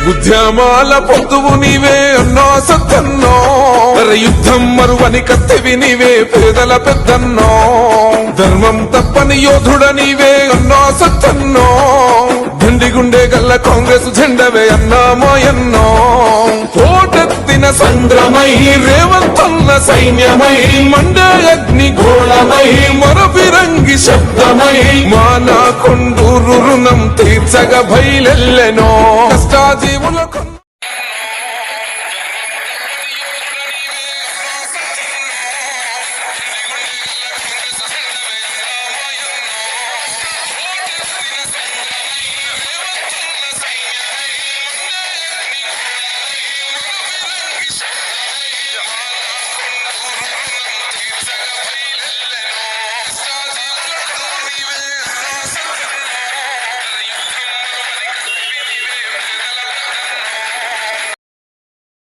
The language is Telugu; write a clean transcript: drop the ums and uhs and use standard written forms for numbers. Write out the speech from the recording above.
ఉద్యమాల పొద్దువు నీవే అన్నా సత్తన్నో యుద్ధం మరువని కత్తివి నీవే పేదల పెద్దన్నో ధర్మం తప్పని యోధుడ నీవే అన్నా సత్తన్నో దండి గుండె గల్ల కాంగ్రెస్ జెండవే అన్నా మాయన్నో కోటెత్తిన సంద్రమై రేవంతన్న సైన్యమై మండే అగ్ని గోళమై మరపిరంగి శబ్దమై మానా కొండూరు రుణం తీర్చగ బయలెల్లెనో కష్టాజీ